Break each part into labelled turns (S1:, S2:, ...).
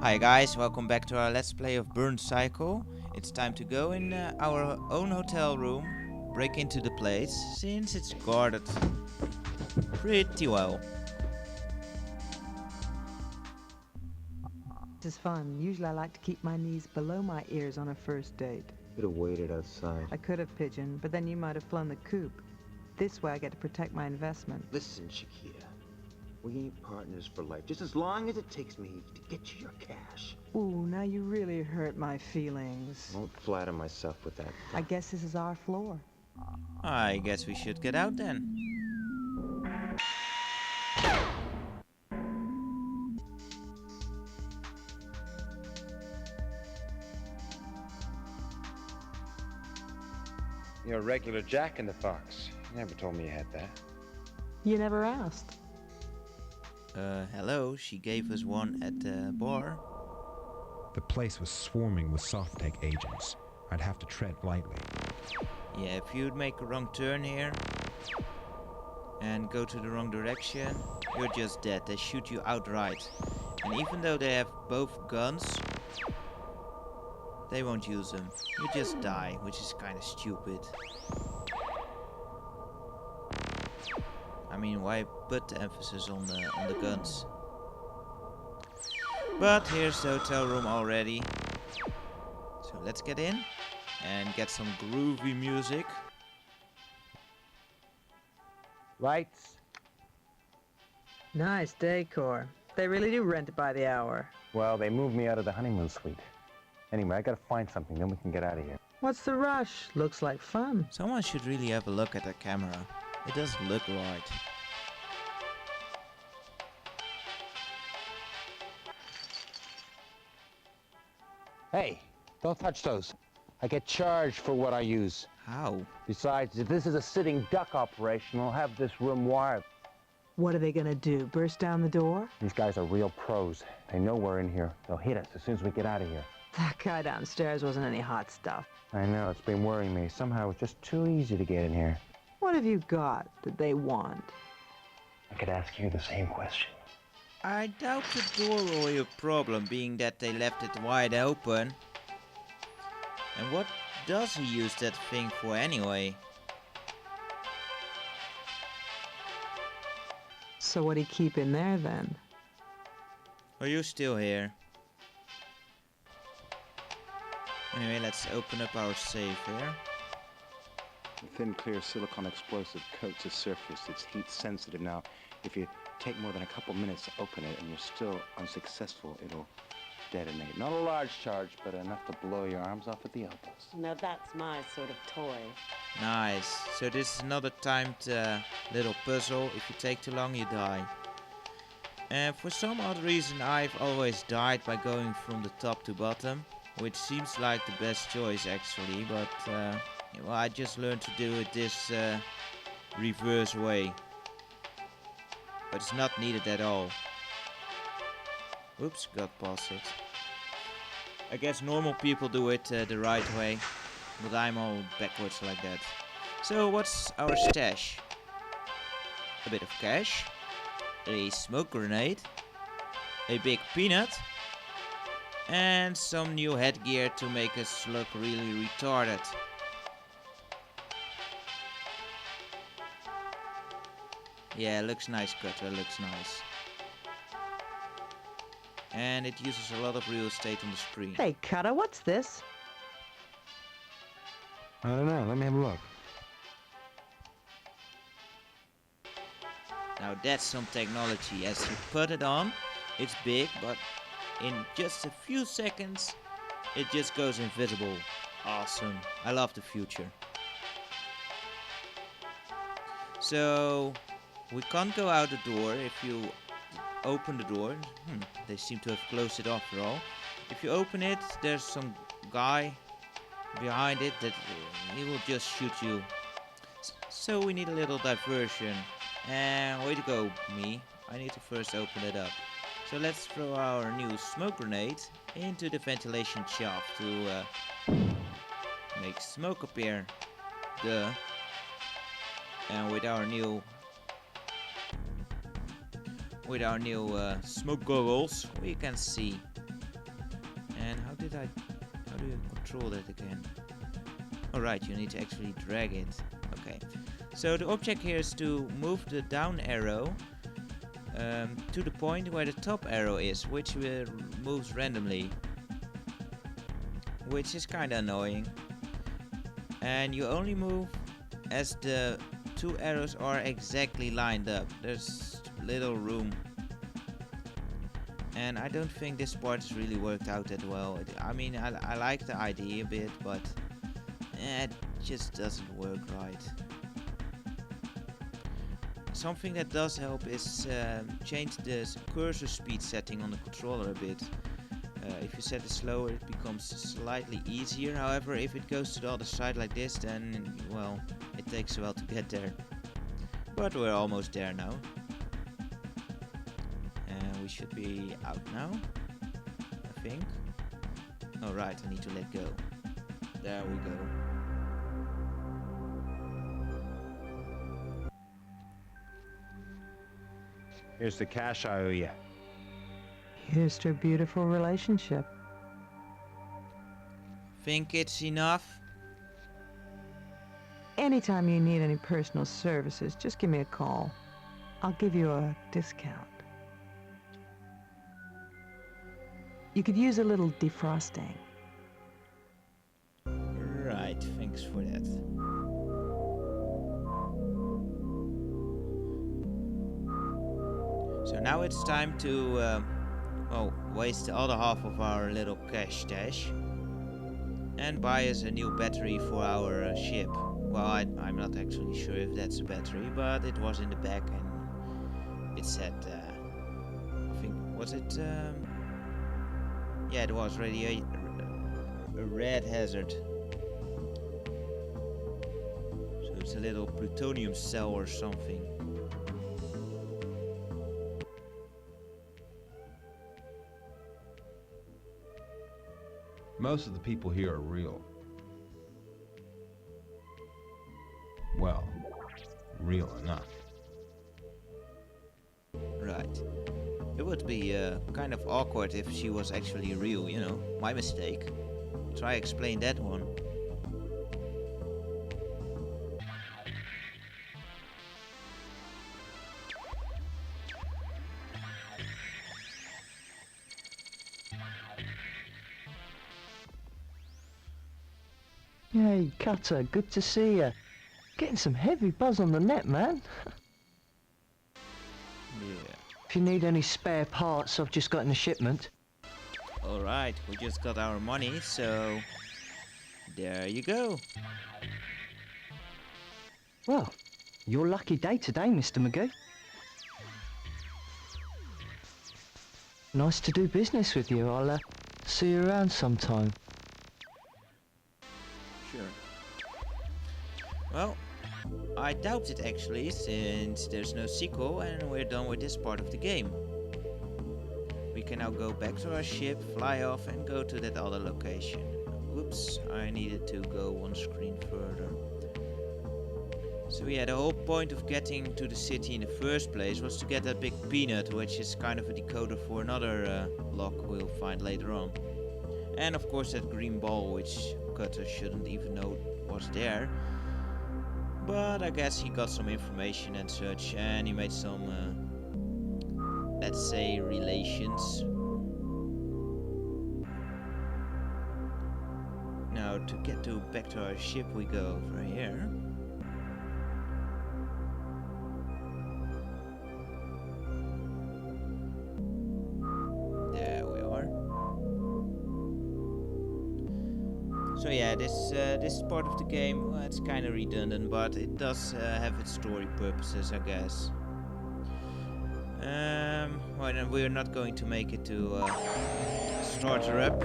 S1: Hi guys, welcome back to our Let's Play of Burn Cycle. It's time to go in our own hotel room, break into the place, since it's guarded pretty well.
S2: This is fun. Usually I like to keep my knees below my ears on a first date.
S3: Could have waited outside.
S2: I could have, Pigeon, but then you might have flown the coop. This way I get to protect my investment.
S3: Listen, Shakira. We ain't partners for life, just as long as it takes me to get you your cash.
S2: Ooh, now you really hurt my feelings.
S3: I won't flatter myself with that.
S2: I guess this is our floor.
S1: I guess we should get out then.
S4: You're a regular Jack in the Box. You never told me you had that.
S2: You never asked.
S1: Hello, she gave us one at the bar.
S5: The place was swarming with soft-tech agents. I'd have to tread lightly.
S1: Yeah, if you'd make a wrong turn here and go to the wrong direction, you're just dead. They shoot you outright. And even though they have both guns, they won't use them. You just die, which is kind of stupid. I mean, why put the emphasis on the guns? But here's the hotel room already. So let's get in and get some groovy music.
S6: Lights?
S2: Nice decor. They really do rent it by the hour.
S6: Well, they moved me out of the honeymoon suite. Anyway, I gotta find something, then we can get out of here.
S2: What's the rush? Looks like fun.
S1: Someone should really have a look at the camera. It doesn't look right.
S6: Hey, don't touch those. I get charged for what I use.
S1: How?
S6: Besides, if this is a sitting duck operation, I'll have this room wired.
S2: What are they gonna do? Burst down the door?
S6: These guys are real pros. They know we're in here. They'll hit us as soon as we get out of here.
S2: That guy downstairs wasn't any hot stuff.
S6: I know, it's been worrying me. Somehow it's just too easy to get in here.
S2: What have you got that they want?
S6: I could ask you the same question.
S1: I doubt the door will be a problem, being that they left it wide open. And what does he use that thing for anyway?
S2: So what'd he keep in there then?
S1: Are you still here? Anyway, let's open up our safe here.
S3: The thin, clear silicone explosive coats the surface. It's heat sensitive. Now, if you take more than a couple minutes to open it and you're still unsuccessful, it'll detonate. Not a large charge, but enough to blow your arms off at the elbows.
S7: Now that's my sort of toy.
S1: Nice. So this is another timed little puzzle. If you take too long, you die. And for some odd reason, I've always died by going from the top to bottom, which seems like the best choice actually, but well, I just learned to do it this reverse way. But it's not needed at all. Oops, got past it. I guess normal people do it the right way, but I'm all backwards like that. So what's our stash? A bit of cash, a smoke grenade, a big peanut, and some new headgear to make us look really retarded. Yeah, looks nice, Cutter, looks nice. And it uses a lot of real estate on the screen.
S2: Hey, Cutter, what's this?
S5: I don't know, let me have a look.
S1: Now that's some technology. As you put it on, it's big, but in just a few seconds, it just goes invisible. Awesome. I love the future. So, we can't go out the door if you open the door. They seem to have closed it after all. If you open it, there's some guy behind it that he will just shoot you. So we need a little diversion. And way to go, me. I need to first open it up. So let's throw our new smoke grenade into the ventilation shaft to make smoke appear. Duh. And with our new smoke goggles, we can see And how do you control that again? Alright, you need to actually drag it. Okay. So the object here is to move the down arrow to the point where the top arrow is, which moves randomly. Which is kinda annoying. And you only move as the two arrows are exactly lined up. There's little room. And I don't think this part has really worked out that well. I mean, I like the idea a bit, but it just doesn't work right. Something that does help is change the cursor speed setting on the controller a bit. If you set it slower, it becomes slightly easier. However, if it goes to the other side like this, then, well, it takes a while to get there. But we're almost there now. And we should be out now, I think. Alright, I need to let go. There we go.
S6: Here's the cash I owe you.
S2: Here's to a beautiful relationship.
S1: Think it's enough?
S2: Anytime you need any personal services, just give me a call. I'll give you a discount. You could use a little defrosting.
S1: Right, thanks for that. So now it's time to, well, waste the other half of our little cash stash and buy us a new battery for our ship. Well, I'm not actually sure if that's a battery, but it was in the back and it said, I think, was it, yeah, it was already a red hazard. So it's a little plutonium cell or something.
S5: Most of the people here are real. Well, real enough.
S1: Right. It would be kind of awkward if she was actually real, you know. My mistake. Try explain that one.
S8: Hey, Cutter, good to see you. Getting some heavy buzz on the net, man.
S1: Yeah.
S8: If you need any spare parts, I've just gotten a shipment.
S1: Alright, we just got our money, so there you go.
S8: Well, your lucky day today, Mr. McGee. Nice to do business with you. I'll see you around sometime.
S1: Sure. Well, I doubt it actually, since there's no sequel and we're done with this part of the game. We can now go back to our ship, fly off and go to that other location. Whoops, I needed to go one screen further. So yeah, the whole point of getting to the city in the first place was to get that big peanut, which is kind of a decoder for another lock we'll find later on. And of course that green ball, which Cutter shouldn't even know was there. But I guess he got some information and such, and he made some, let's say, relations. Now to get back to our ship we go over here. There we are. So yeah, this part of the game, well, it's kind of redundant, but it does have its story purposes, I guess. Well, then we're not going to make it to start her up,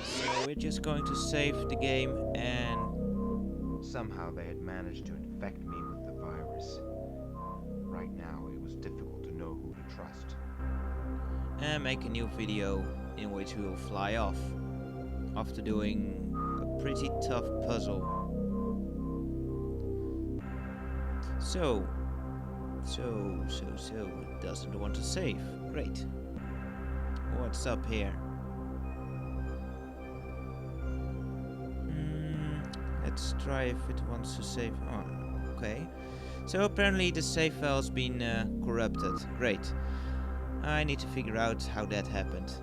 S1: so we're just going to save the game and...
S3: Somehow they had managed to infect me with the virus. Right now, it was difficult to know who to trust.
S1: and make a new video in which we will fly off after doing a pretty tough puzzle. So it doesn't want to save. Great. What's up here? let's try if it wants to save. Oh, okay. So apparently the save file's been corrupted. Great. I need to figure out how that happened.